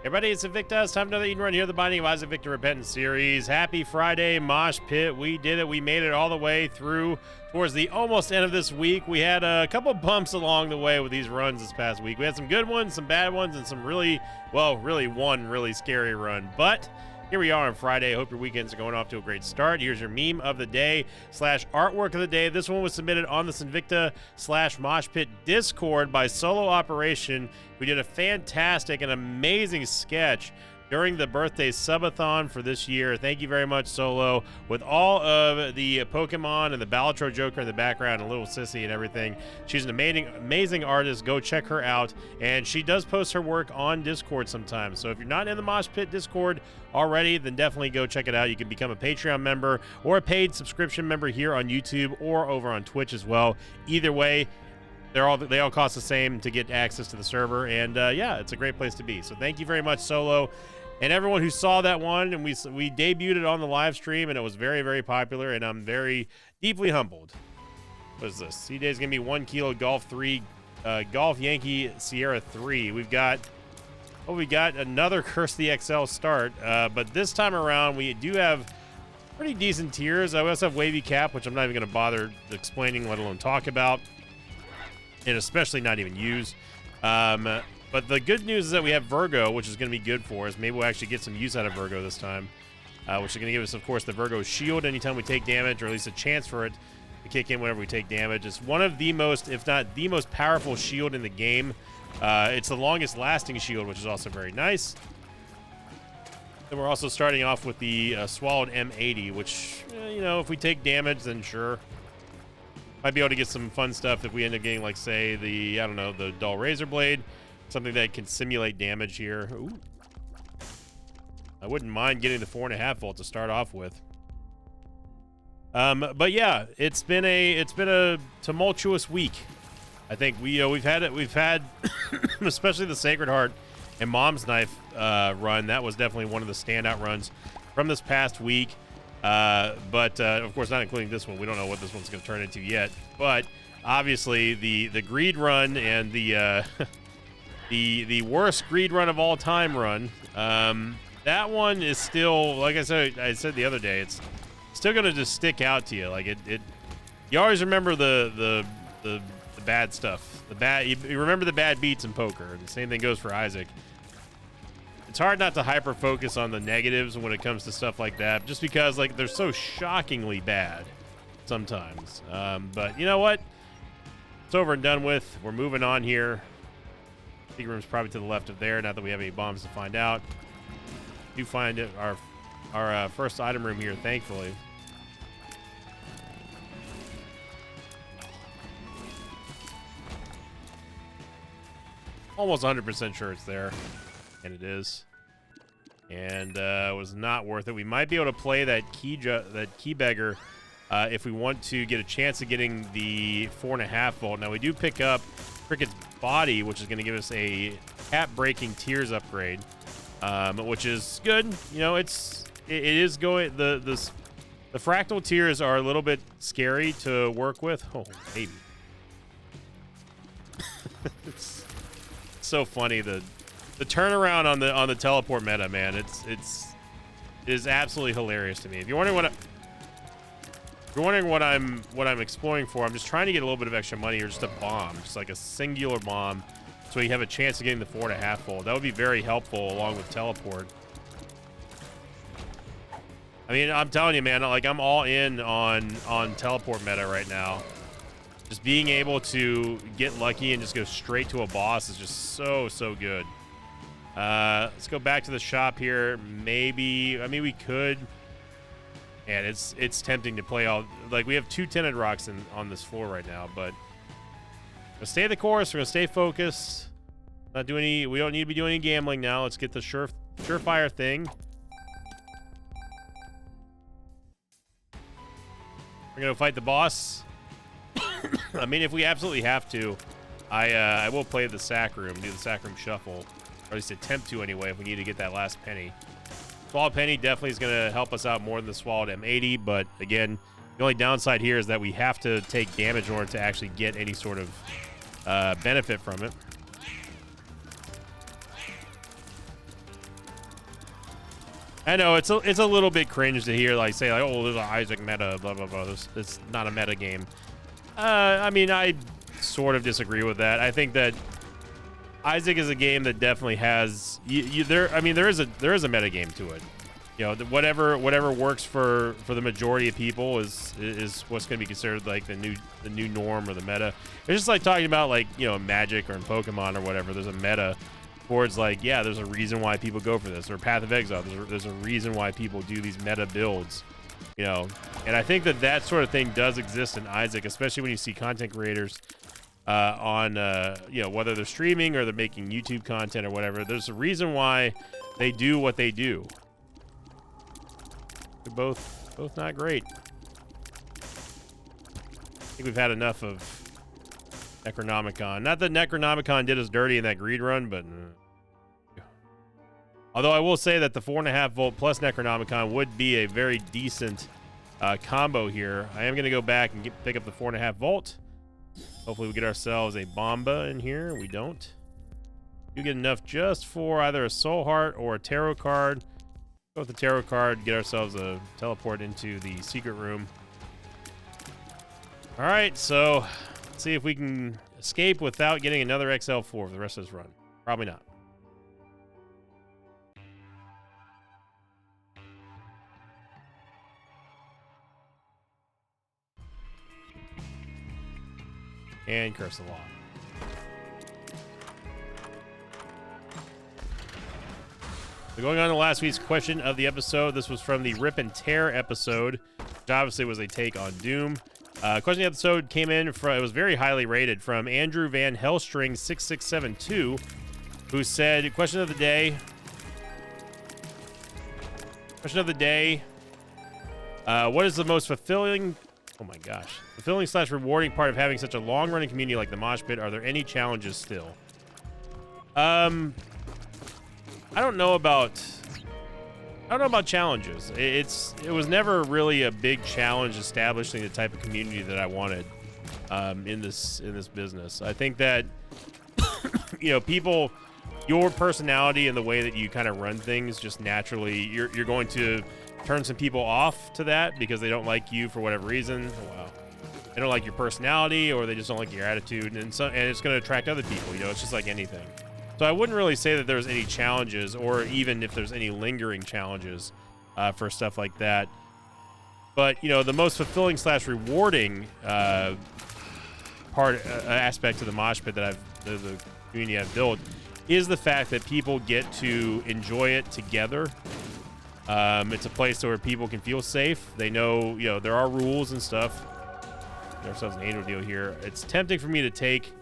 Everybody, it's Invicta. It's time for another Eden Run here, the Binding of Isaac Victor Repentance series. Happy Friday, Mosh Pit. We did it. We made it all the way through towards the almost end of this week. We had a couple bumps along the way with these runs this past week. We had some good ones, some bad ones, and some really one really scary run. But here we are on Friday. I hope your weekends are going off to a great start. Here's your meme of the day / artwork of the day. This one was submitted on this Invicta / Mosh Pit Discord by Solo Operation. We did a fantastic and amazing sketch during the birthday subathon for this year. Thank you very much, Solo. With all of the Pokemon and the Balatro Joker in the background and Little Sissy and everything. She's an amazing artist. Go check her out. And she does post her work on Discord sometimes. So if you're not in the Mosh Pit Discord already, then definitely go check it out. You can become a Patreon member or a paid subscription member here on YouTube or over on Twitch as well. Either way, they all cost the same to get access to the server, and yeah, it's a great place to be. So thank you very much, Solo, and everyone who saw that one. And we debuted it on the live stream, and it was very, very popular, and I'm very deeply humbled. What is this? C-Day's gonna be 1 kilo Golf 3, Golf Yankee Sierra 3. We got another Curse the XL start, but this time around we do have pretty decent tiers. I also have Wavy Cap, which I'm not even gonna bother explaining, let alone talk about, and especially not even use. But the good news is that we have Virgo, which is going to be good for us. Maybe we'll actually get some use out of Virgo this time, which is going to give us, of course, the Virgo shield anytime we take damage, or at least a chance for it to kick in whenever we take damage. It's one of the most, if not the most powerful shield in the game. It's the longest lasting shield, which is also very nice. Then we're also starting off with the Swallowed M80, which, you know, if we take damage, then sure. Might be able to get some fun stuff if we end up getting, like, say, the, I don't know, the Dull Razor Blade. Something that can simulate damage here. Ooh. I wouldn't mind getting the 4.5 volt to start off with. But yeah, it's been a tumultuous week. I think we've had especially the Sacred Heart and Mom's Knife run. That was definitely one of the standout runs from this past week. But of course, not including this one. We don't know what this one's going to turn into yet. But obviously, the Greed run and the the worst Greed run of all time run. That one is still, like I said the other day, it's still going to just stick out to you. Like it. You always remember the bad stuff. You remember the bad beats in poker. The same thing goes for Isaac. It's hard not to hyper focus on the negatives when it comes to stuff like that, just because, like, they're so shockingly bad sometimes. But you know what? It's over and done with. We're moving on here. Secret room's probably to the left of there. Not that we have any bombs to find out. We do find it, our first item room here, thankfully. Almost 100% sure it's there. And it is. And it was not worth it. We might be able to play that key beggar if we want to get a chance of getting the 4.5 volt. Now we do pick up Cricket's Body, which is going to give us a cap-breaking Tears upgrade, which is good. You know, it is going. The fractal Tears are a little bit scary to work with. Oh, baby. It's so funny the turnaround on the teleport meta, man. It is absolutely hilarious to me. If you're wondering what I'm exploring for, I'm just trying to get a little bit of extra money or just a bomb, just like a singular bomb, so you have a chance of getting the 4.5 volt. That would be very helpful along with teleport. I mean, I'm telling you, man, like, I'm all in on teleport meta right now. Just being able to get lucky and just go straight to a boss is just so good. Let's go back to the shop here. Maybe, I mean, we could. And it's tempting to play all, like, we have 2 tinted rocks on this floor right now, but we'll stay the course. We're gonna stay focused. We don't need to be doing any gambling now. Let's get the surefire thing. We're gonna fight the boss. I mean, if we absolutely have to, I will play the sack room, do the sack room shuffle, or at least attempt to anyway, if we need to get that last penny. Swallowed Penny definitely is going to help us out more than the Swallowed M80, but again, the only downside here is that we have to take damage in order to actually get any sort of benefit from it. I know it's a little bit cringe to hear like say like, oh, there's an Isaac meta, blah blah blah. It's not a meta game. I mean, I sort of disagree with that. I think that Isaac is a game that definitely has there. I mean, there is a meta game to it. You know, whatever works for the majority of people is what's going to be considered like the new norm or the meta. It's just like talking about like, you know, Magic or in Pokemon or whatever. There's a meta towards like, yeah, there's a reason why people go for this, or Path of Exile. There's a reason why people do these meta builds, you know. And I think that sort of thing does exist in Isaac, especially when you see content creators on you know, whether they're streaming or they're making YouTube content or whatever. There's a reason why they do what they do. They're both not great. I think we've had enough of Necronomicon. Not that Necronomicon did us dirty in that greed run, but although I will say that the 4.5 volt plus Necronomicon would be a very decent combo here. I am going to go back and pick up the 4.5 volt. Hopefully we get ourselves a Bomba in here. We don't. You get enough just for either a Soul Heart or a Tarot card. Go with the Tarot card, get ourselves a teleport into the secret room. All right, so let's see if we can escape without getting another XL4 for the rest of this run. Probably not. And Curse the Law. So going on to last week's question of the episode, this was from the Rip and Tear episode, which obviously was a take on Doom. Question of the episode came in from, it was very highly rated, from Andrew Van Hellstring 6672, who said, question of the day, what is the most fulfilling, oh my gosh, fulfilling / rewarding part of having such a long-running community like the Mosh Pit? Are there any challenges still? I don't know about challenges. It was never really a big challenge establishing the type of community that I wanted in this business. I think that you know, people, your personality and the way that you kind of run things, just naturally you're going to turn some people off to that because they don't like you for whatever reason. Oh, wow. They don't like your personality, or they just don't like your attitude, and it's going to attract other people. You know, it's just like anything. So I wouldn't really say that there's any challenges, or even if there's any lingering challenges for stuff like that. But, you know, the most fulfilling / rewarding aspect of the Mosh Pit that the community I've built is the fact that people get to enjoy it together. It's a place where people can feel safe. They know, you know, there are rules and stuff. Get ourselves an angel deal here. It's tempting for me to take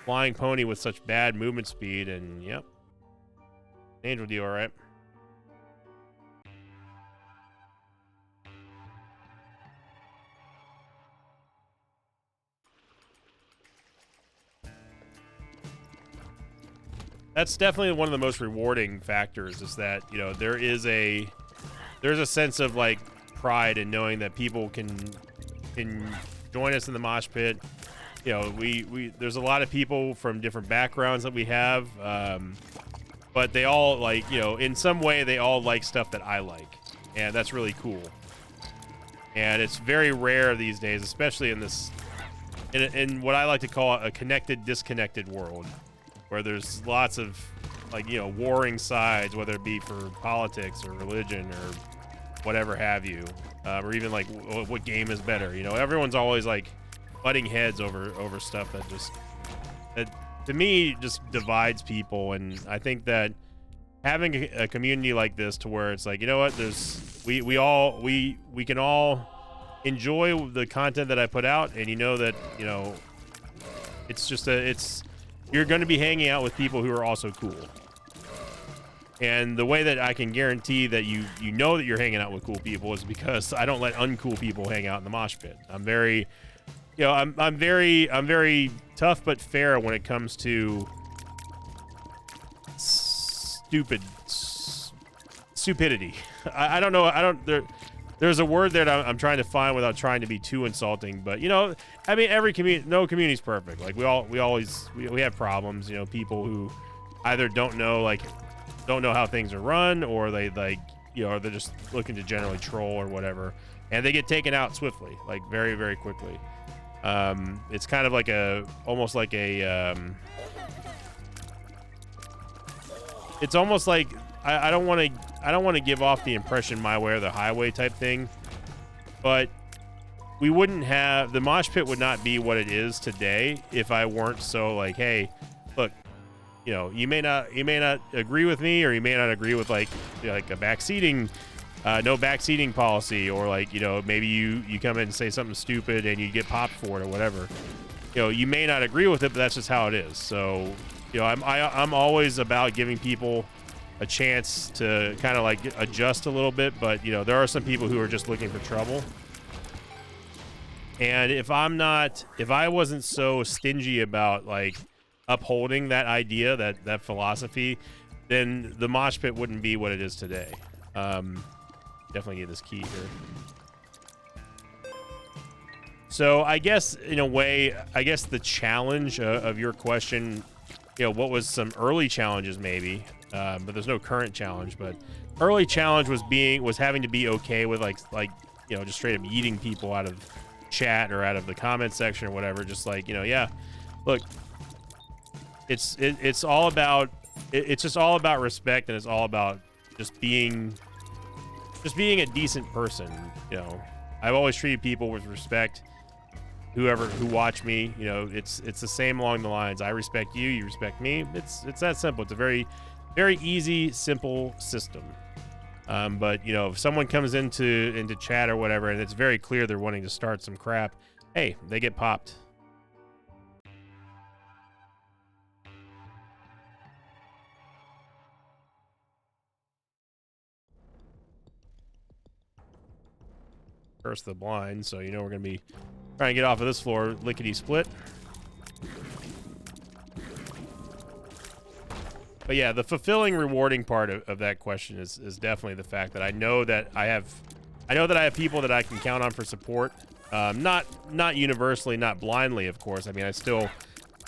Flying Pony with such bad movement speed, and yep, angel deal, all right. That's definitely one of the most rewarding factors, is that, you know, there's a sense of like pride in knowing that people can join us in the Mosh Pit. You know, there's a lot of people from different backgrounds that we have, but they all, like, you know, in some way they all like stuff that I like, and that's really cool. And it's very rare these days, especially in this, in what I like to call a connected, disconnected world, where there's lots of, like, you know, warring sides, whether it be for politics or religion or whatever have you, or even like what game is better. You know, everyone's always like butting heads over stuff that to me just divides people. And I think that having a community like this, to where it's like, you know what, we can all enjoy the content that I put out, and you know that, you know, it's just you're going to be hanging out with people who are also cool. And the way that I can guarantee that you know that you're hanging out with cool people is because I don't let uncool people hang out in the Mosh Pit. I'm very, you know, I'm very tough but fair when it comes to stupidity. I don't know. There's a word that I'm trying to find without trying to be too insulting, but, you know, I mean, no community's perfect. Like, we have problems, you know, people who either don't know how things are run, or they, like, you know, or they're just looking to generally troll or whatever, and they get taken out swiftly, like very, very quickly. It's kind of like almost like it's almost like I don't want to give off the impression my way or the highway type thing, but we wouldn't have, the mosh pit would not be what it is today if I weren't so like, hey, look, you know, you may not agree with me, or you may not agree with like a backseating, no backseating policy, or like, you know, maybe you come in and say something stupid and you get popped for it or whatever. You know, you may not agree with it, but that's just how it is. So, you know, I'm always about giving people a chance to kind of like adjust a little bit, but you know, there are some people who are just looking for trouble. And if I wasn't so stingy about like upholding that idea, that philosophy, then the mosh pit wouldn't be what it is today. Definitely get this key here. So I guess in a way, I guess the challenge of your question, you know, what was some early challenges maybe, but there's no current challenge, but early challenge was having to be okay with like, you know, just straight up yeeting people out of chat or out of the comment section or whatever. Just like, you know, yeah, look, it's all about, it's just all about respect, and it's all about just being a decent person. You know, I've always treated people with respect, who watch me. You know, it's the same along the lines. I respect you, you respect me. It's that simple. It's a very, very easy, simple system. But you know, if someone comes into chat or whatever, and it's very clear they're wanting to start some crap, hey, they get popped. Curse the blind, so you know we're gonna be trying to get off of this floor lickety split. But yeah, the fulfilling, rewarding part of that question is definitely the fact that I know that I have people that I can count on for support. Not universally, not blindly, of course. I mean, I still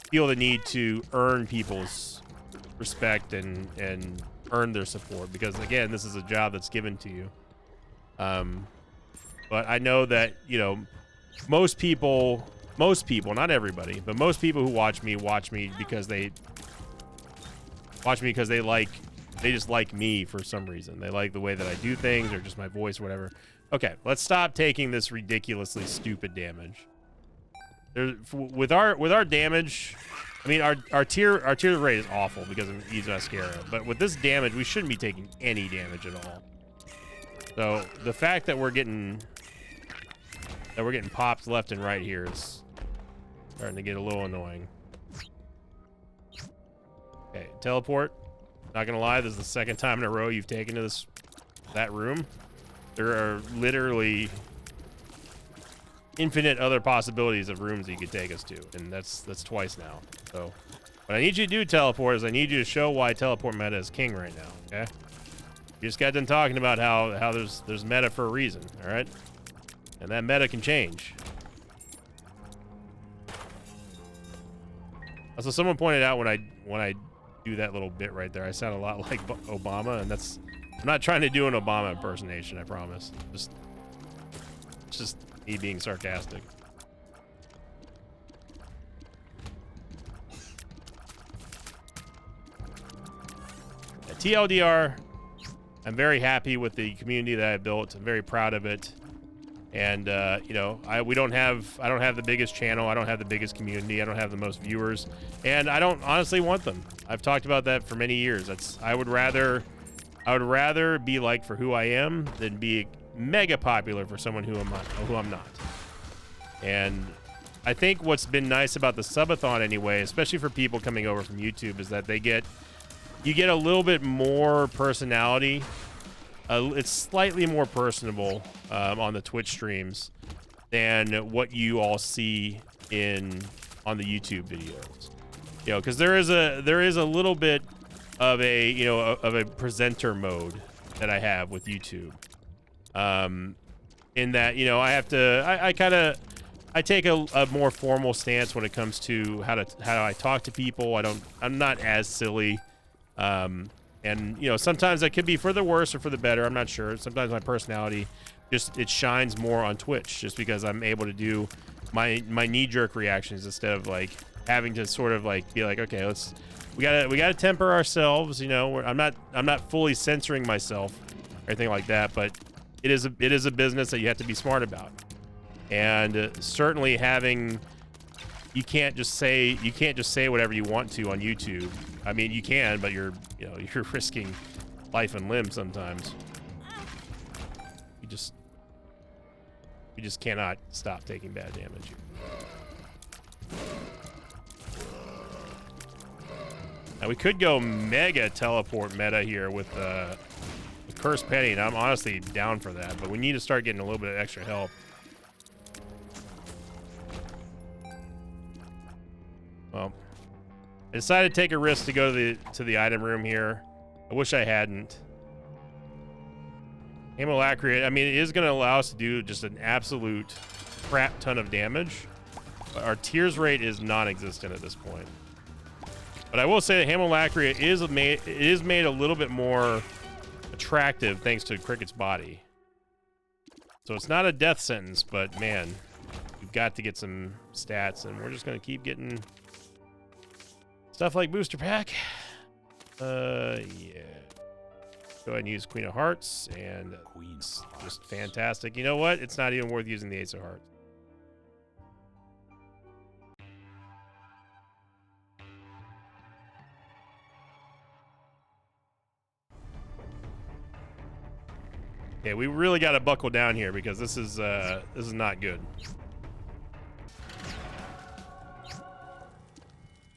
feel the need to earn people's respect and earn their support, because again, this is a job that's given to you. But I know that, you know, most people, not everybody, but most people who watch me because they just like me for some reason. They like the way that I do things, or just my voice, or whatever. Okay, let's stop taking this ridiculously stupid damage. With our damage, I mean, our tier rate is awful because of Ys Mascara, but with this damage, we shouldn't be taking any damage at all. So the fact that we're getting popped left and right here is starting to get a little annoying. Okay, teleport. Not gonna lie, this is the second time in a row you've taken to that room. There are literally infinite other possibilities of rooms that you could take us to, and that's twice now. So what I need you to do, teleport, is I need you to show why teleport meta is king right now. Okay, you just got done talking about how there's meta for a reason. All right, and that meta can change. So someone pointed out when I do that little bit right there, I sound a lot like Obama, and I'm not trying to do an Obama impersonation, I promise. It's just me being sarcastic. At TLDR, I'm very happy with the community that I built. I'm very proud of it. And you know, I don't have the biggest channel, I don't have the biggest community, I don't have the most viewers, and I don't honestly want them. I've talked about that for many years. I would rather be liked for who I am than be mega popular for someone who I'm not. And I think what's been nice about the subathon anyway, especially for people coming over from YouTube, is that you get a little bit more personality. It's slightly more personable on the Twitch streams than what you all see on the YouTube videos. You know, because there is a little bit of a presenter mode that I have with YouTube. In that, you know, I have to I take a more formal stance when it comes to how I talk to people. I'm not as silly. And And, you know, sometimes that could be for the worse or for the better. I'm not sure. Sometimes my personality just, it shines more on Twitch just because I'm able to do my knee-jerk reactions instead of like having to sort of like be like, okay, we gotta temper ourselves, you know. I'm not fully censoring myself or anything like that, but it is a business that you have to be smart about. And certainly having, you can't just say whatever you want to on YouTube. I mean, you can, but you're risking life and limb sometimes. You just cannot stop taking bad damage. Now we could go mega teleport meta here with Cursed Penny, and I'm honestly down for that, but we need to start getting a little bit of extra help. Well, I decided to take a risk to go to the item room here. I wish I hadn't. Hamulacria, I mean, it is going to allow us to do just an absolute crap ton of damage. But our tears rate is non-existent at this point. But I will say that Hamulacria is made a little bit more attractive thanks to Cricket's body. So it's not a death sentence, but man, we've got to get some stats, and we're just going to keep getting stuff like booster pack. Yeah. Go ahead and use Queen of Hearts, and Queen's just fantastic. You know what? It's not even worth using the Ace of Hearts. Okay, we really got to buckle down here because this is not good.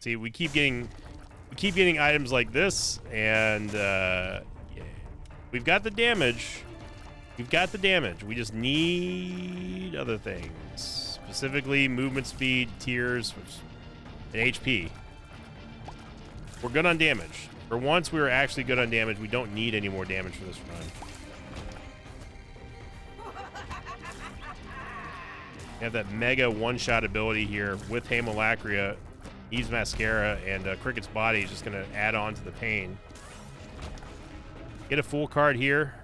See, we keep getting items like this, and yeah, we've got the damage. We've got the damage. We just need other things, specifically movement speed, tears, and HP. We're good on damage. For once, we were actually good on damage. We don't need any more damage for this run. We have that mega one-shot ability here with Hamulacria, Eve's Mascara, and Cricket's body is just going to add on to the pain. Get a full card here.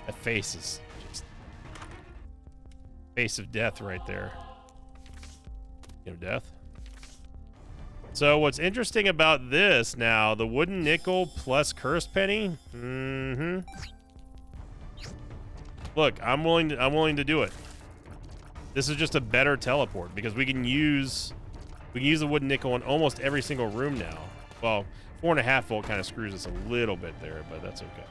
That face is just face of death right there. You know, death. So what's interesting about this now, the wooden nickel plus Cursed Penny. Look, I'm willing to do it. This is just a better teleport because we can use the wooden nickel in almost every single room now. Well, 4.5 volt kind of screws us a little bit there, but that's okay.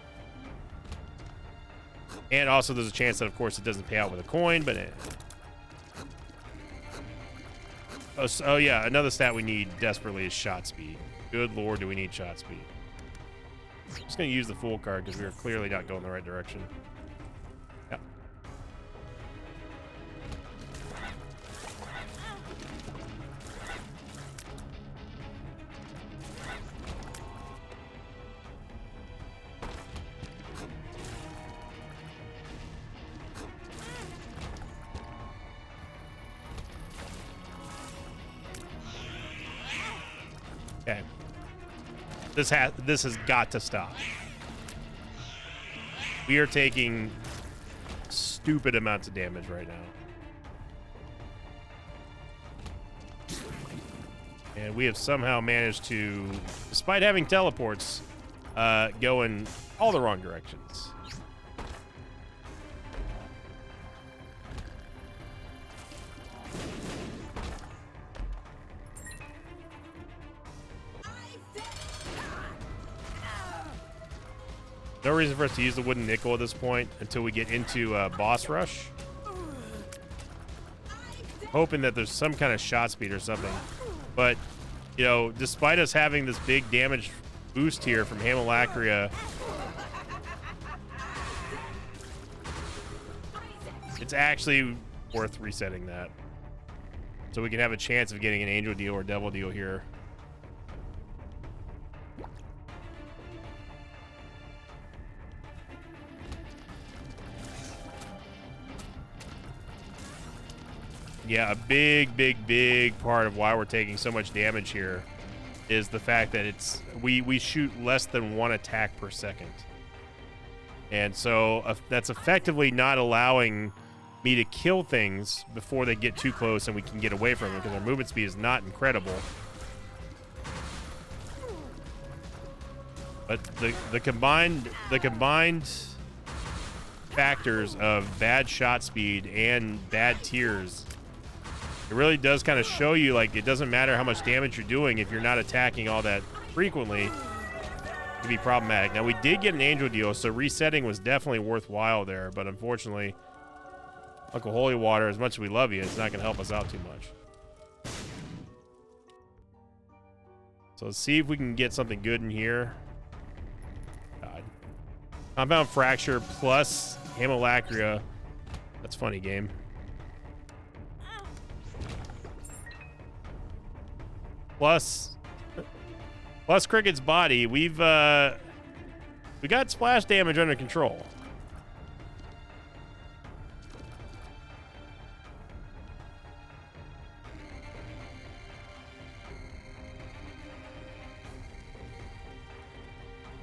And also there's a chance that, of course, it doesn't pay out with a coin, but oh yeah, another stat we need desperately is shot speed. Good lord, do we need shot speed. I'm just going to use the Fool card because we are clearly not going the right direction. Yeah. Okay. This has got to stop. We are taking stupid amounts of damage right now. And we have somehow managed to, despite having teleports, go in all the wrong directions. No reason for us to use the wooden nickel at this point until we get into boss rush. Hoping that there's some kind of shot speed or something. But, you know, despite us having this big damage boost here from Hamulacria, it's actually worth resetting that. So we can have a chance of getting an angel deal or devil deal here. yeah, a big part of why we're taking so much damage here is the fact that we shoot less than 1 attack per second. And so that's effectively not allowing me to kill things before they get too close and we can get away from them, because our movement speed is not incredible. But the combined factors of bad shot speed and bad tiers, it really does kind of show you, like, it doesn't matter how much damage you're doing if you're not attacking all that frequently. It can be problematic. Now, we did get an angel deal, so resetting was definitely worthwhile there, but unfortunately, Uncle Holy Water, as much as we love you, it's not going to help us out too much. So let's see if we can get something good in here. God. Compound Fracture plus Hamolacria. That's funny, game. Plus Cricket's body. We got splash damage under control.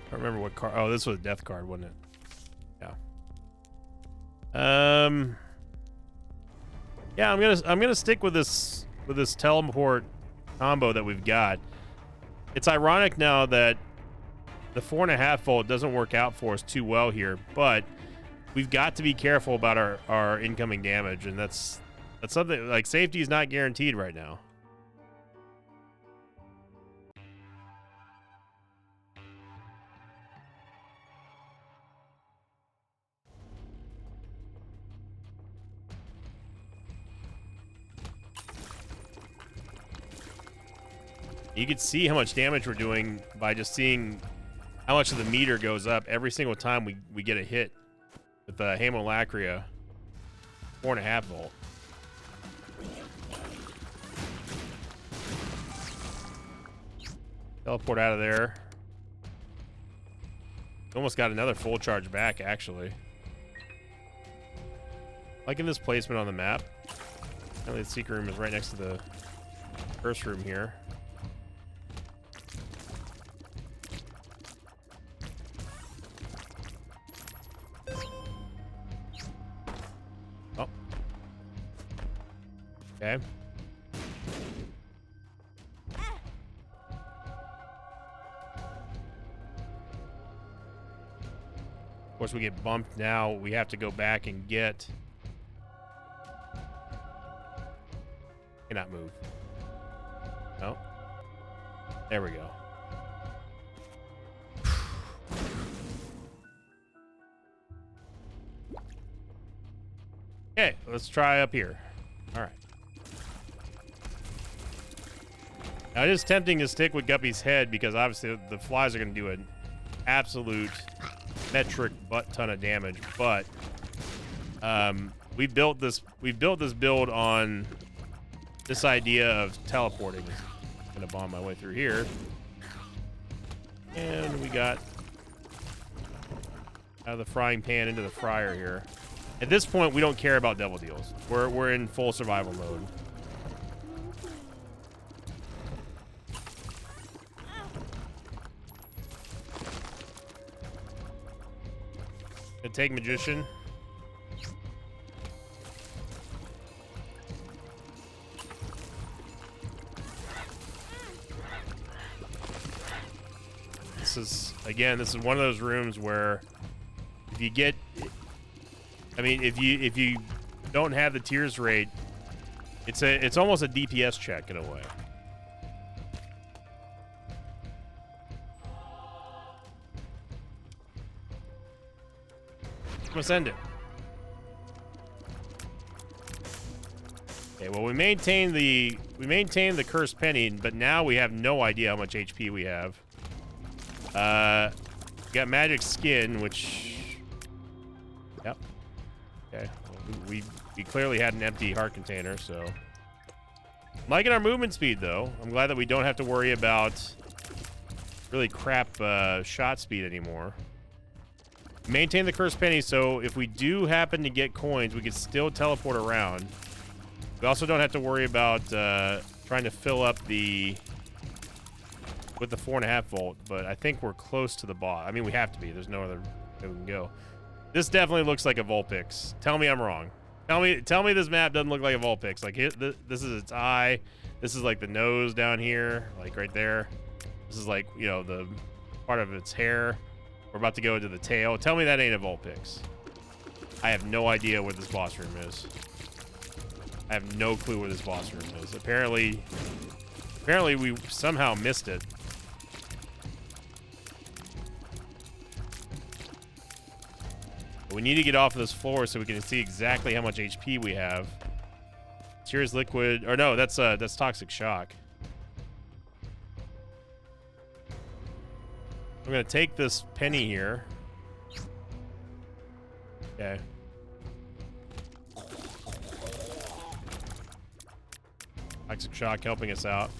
I don't remember what card. Oh, this was a death card, wasn't it? Yeah. Yeah, I'm gonna stick with this teleport combo that we've got. It's ironic now that the 4.5 volt doesn't work out for us too well here, but we've got to be careful about our incoming damage, and that's something, like, safety is not guaranteed right now. You can see how much damage we're doing by just seeing how much of the meter goes up every single time we get a hit with the Hamolacria 4.5 volt. Teleport out of there. Almost got another full charge back, actually. Liking this placement on the map. Apparently the secret room is right next to the first room here. Okay. Of course, we get bumped now. We have to go back and get... Cannot move. No. There we go. Okay, let's try up here. All right. Now, it is tempting to stick with Guppy's head because obviously the flies are going to do an absolute metric butt ton of damage. But we built this build on this idea of teleporting. I'm going to bomb my way through here, and we got out of the frying pan into the fryer here. At this point, we don't care about devil deals. We're in full survival mode. Gonna take Magician. This is one of those rooms where if you get, I mean, if you don't have the tears rate, it's almost a DPS check in a way. Let's end it. Okay, well, we maintain the cursed penny, but now we have no idea how much HP we have. We got magic skin, which, yep. Okay, well, we clearly had an empty heart container, so I'm liking our movement speed though. I'm glad that we don't have to worry about really crap shot speed anymore. Maintain the cursed penny, so if we do happen to get coins, we can still teleport around. We also don't have to worry about trying to fill up the with the 4.5 volt, but I think we're close to the boss. I mean, we have to be. There's no other way we can go. This definitely looks like a Vulpix. Tell me I'm wrong. Tell me this map doesn't look like a Vulpix. Like this is its eye. This is like the nose down here, like right there. This is like, you know, the part of its hair. We're about to go into the tail. Tell me that ain't a Vulpix. I have no idea where this boss room is. I have no clue where this boss room is. Apparently we somehow missed it. We need to get off of this floor so we can see exactly how much HP we have. Serious liquid, or no, that's toxic shock. I'm gonna take this penny here. Okay. Toxic shock helping us out.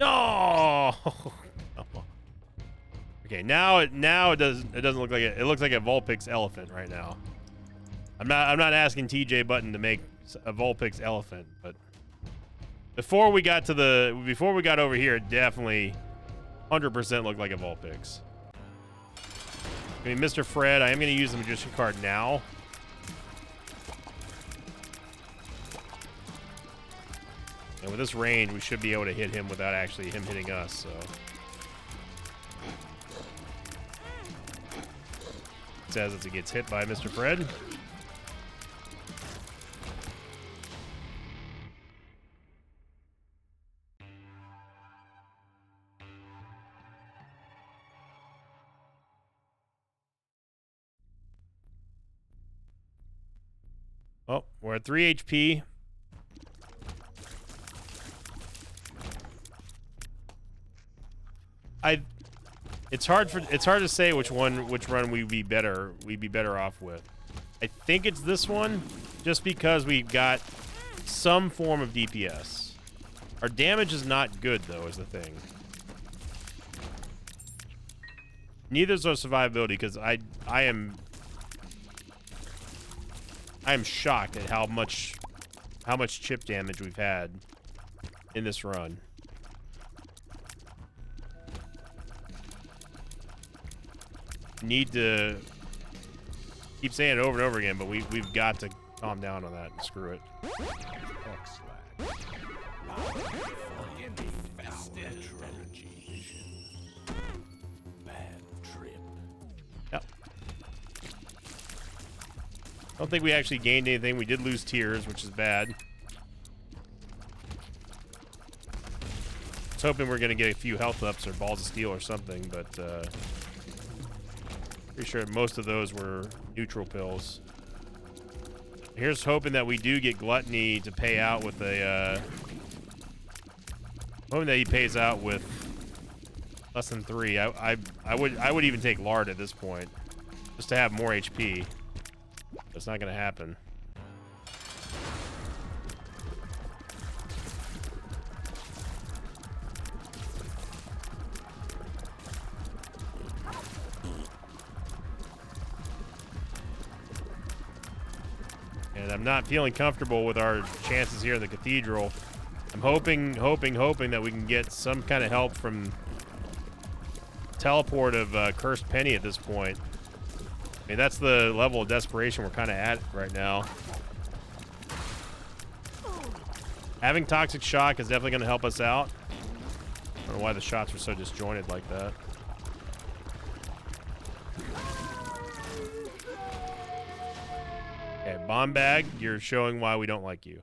No. Okay, now it doesn't look like it. It looks like a Vulpix elephant right now. I'm not asking TJ Button to make a Vulpix elephant, but before we got over here, it definitely 100% looked like a Vulpix. I mean, Mr. Fred, I am going to use the Magician card now. And with this range, we should be able to hit him without actually him hitting us, so. It says as it gets hit by Mr. Fred. Oh, we're at 3 HP. It's hard to say which run we'd be better off with. I think it's this one, just because we've got some form of DPS. Our damage is not good though, is the thing. Neither is our survivability, because I am shocked at how much chip damage we've had in this run. Need to keep saying it over and over again, but we've got to calm down on that and screw it. Yep. I don't think we actually gained anything. We did lose tears, which is bad. I was hoping we're gonna get a few health ups or balls of steel or something, but pretty sure most of those were neutral pills. Here's hoping that we do get Gluttony to pay out with a hoping that he pays out with less than 3. I would even take Lard at this point, just to have more HP. That's not gonna happen. And I'm not feeling comfortable with our chances here in the cathedral. I'm hoping that we can get some kind of help from teleport of Cursed Penny at this point. I mean, that's the level of desperation we're kind of at right now. Having Toxic Shock is definitely going to help us out. I don't know why the shots were so disjointed like that. Okay, Bomb Bag, you're showing why we don't like you.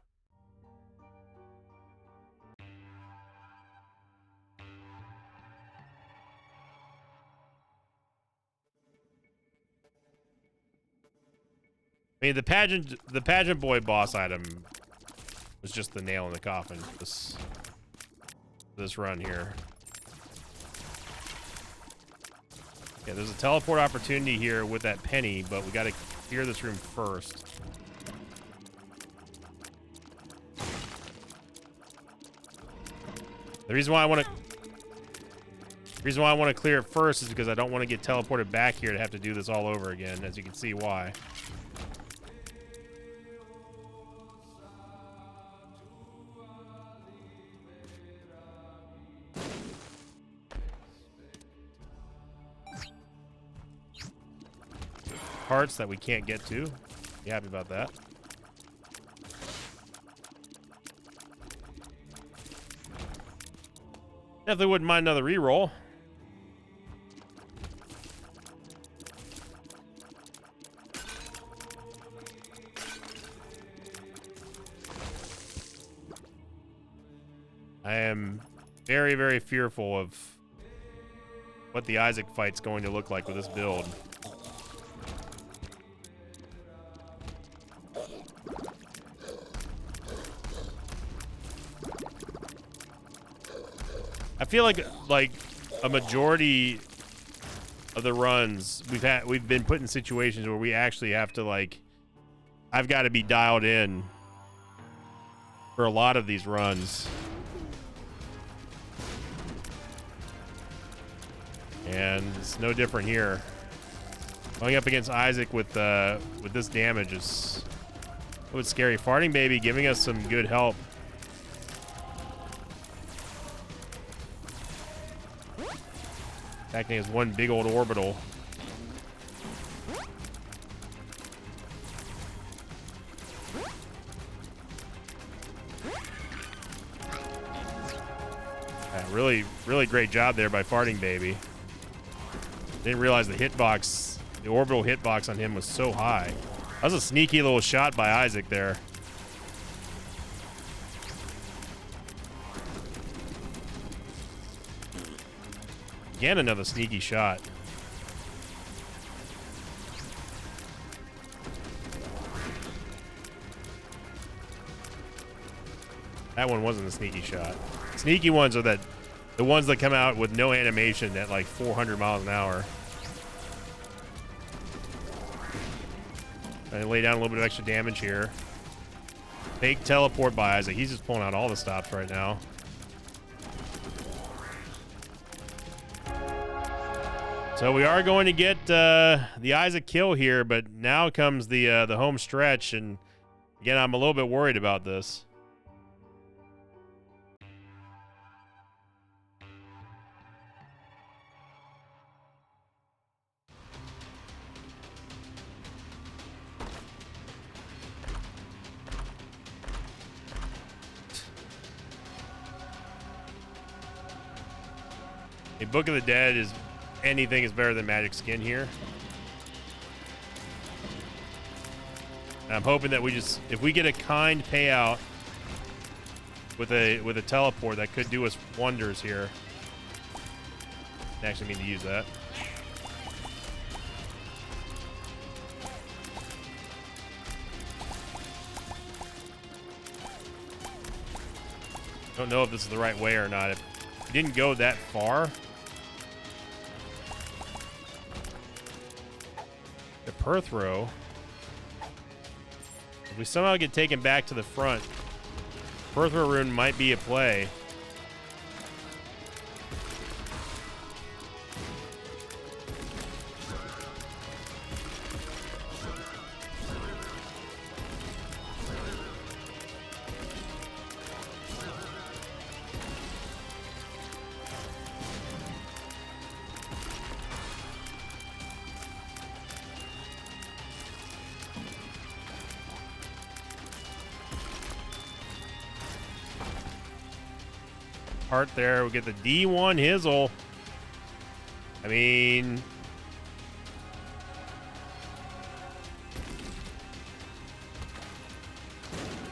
I mean, the pageant boy boss item was just the nail in the coffin. This run here. Yeah, there's a teleport opportunity here with that penny, but we got to clear this room first. The reason why I want to clear it first is because I don't want to get teleported back here to have to do this all over again, as you can see why. Parts that we can't get to. Be happy about that. Definitely wouldn't mind another reroll. I am very, very fearful of what the Isaac fight's going to look like with this build. I feel like a majority of the runs we've been put in situations where we actually have to, like, I've got to be dialed in for a lot of these runs. And it's no different here. Going up against Isaac with this damage is scary. Farting Baby giving us some good help. Acting as one big old orbital. Really, really great job there by Farting Baby. Didn't realize the hitbox, the orbital hitbox on him was so high. That was a sneaky little shot by Isaac there. Again, another sneaky shot. That one wasn't a sneaky shot. Sneaky ones are the ones that come out with no animation at like 400 miles an hour. I lay down a little bit of extra damage here. Fake teleport by Isaac. He's just pulling out all the stops right now. So we are going to get the Isaac kill here, but now comes the home stretch, and again, I'm a little bit worried about this. A Book of the Dead is anything is better than Magic Skin here. And I'm hoping that if we get a kind payout with a teleport, that could do us wonders here. I actually mean to use that. Don't know if this is the right way or not. If we didn't go that far. The Perthrow. If we somehow get taken back to the front, Perthrow rune might be a play. Part there. We get the D1 Hizzle. I mean,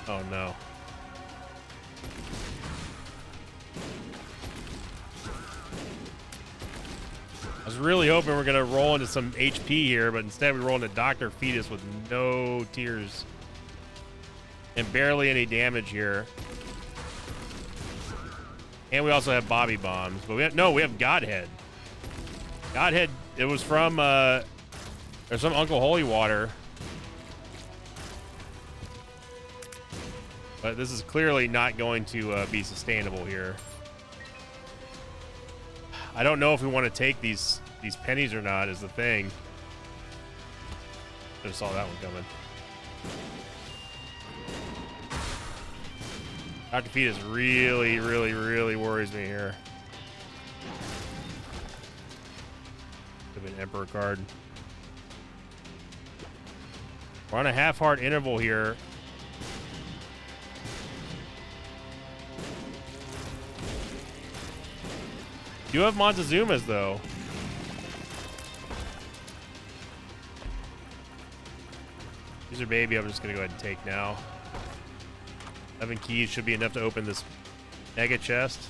oh no. I was really hoping we're gonna roll into some HP here, but instead we roll into Dr. Fetus with no tears and barely any damage here. And we also have Bobby Bombs, but we have Godhead. Godhead, it was from there's some Uncle Holy Water. But this is clearly not going to be sustainable here. I don't know if we want to take these pennies or not is the thing. I just saw that one coming. Dr. Fetus really, really, really worries me here. Could be an Emperor card. We're on a half-heart interval here. You have Montezuma's, though. These are baby. I'm just going to go ahead and take now. 11 keys should be enough to open this mega chest.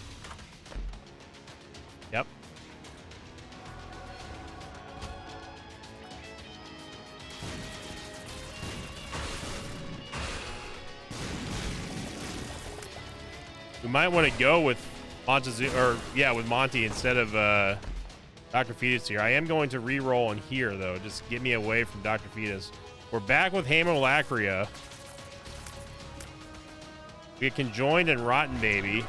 Yep. We might want to go with Montezuma, or yeah, with Monty instead of Dr. Fetus here. I am going to re-roll in here, though. Just get me away from Dr. Fetus. We're back with Hamolacria. We get Conjoined and Rotten Baby.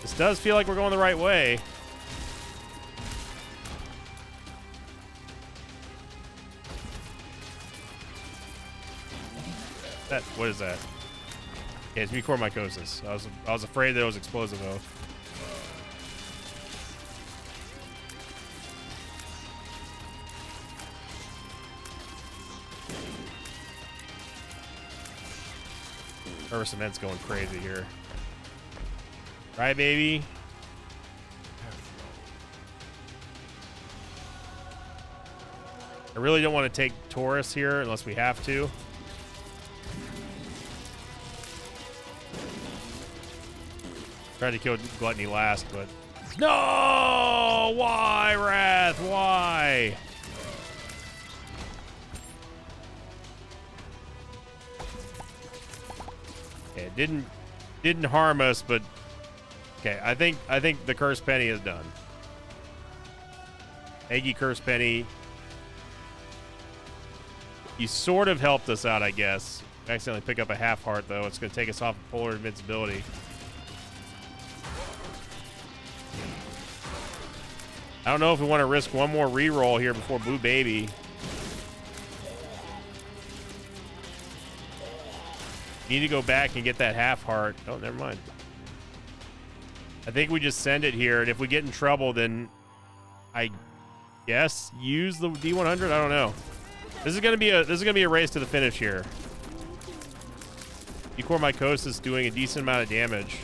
This does feel like we're going the right way. What is that? Yeah, it's Mucormycosis. I was afraid that it was Explosive Oath. Earth Cement's going crazy here. Right, baby. I really don't want to take Taurus here unless we have to. Tried to kill Gluttony last, but no! Why, Wrath? Why? Yeah, it didn't harm us, but okay. I think the Cursed Penny is done. Eggy Cursed Penny. You sort of helped us out, I guess. Accidentally pick up a half heart, though. It's going to take us off of Polar Invincibility. I don't know if we want to risk one more reroll here before Blue Baby. Need to go back and get that half heart. Oh, never mind. I think we just send it here, and if we get in trouble, then I guess use the D100. I don't know. This is gonna be a race to the finish here. Mucormycosis doing a decent amount of damage.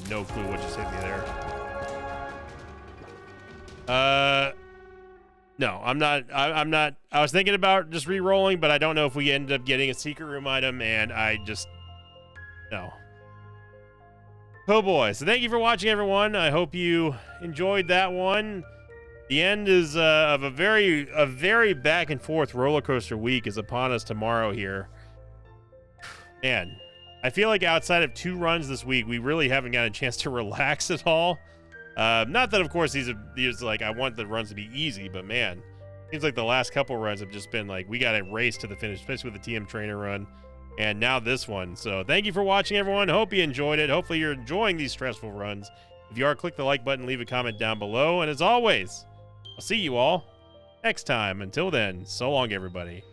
No clue what just hit me there. No, I'm not. I'm not. I was thinking about just re-rolling, but I don't know if we end up getting a secret room item, and I just no. Oh boy! So thank you for watching, everyone. I hope you enjoyed that one. The end is of a very back and forth roller coaster week is upon us tomorrow here. Man. I feel like outside of 2 runs this week, we really haven't got a chance to relax at all. Not that, of course, these like I want the runs to be easy, but man, seems like the last couple runs have just been like we got to race to the finish, especially with the TM Trainer run, and now this one. So thank you for watching, everyone. Hope you enjoyed it. Hopefully you're enjoying these stressful runs. If you are, click the like button, leave a comment down below, and as always, I'll see you all next time. Until then, so long, everybody.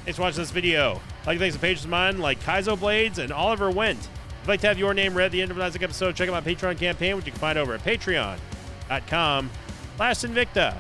Thanks for watching this video. I'd like to thank some patrons of mine like Kaizo Blades and Oliver Wendt. If you'd like to have your name read at the end of an episode, check out my Patreon campaign, which you can find over at patreon.com/Sinvicta.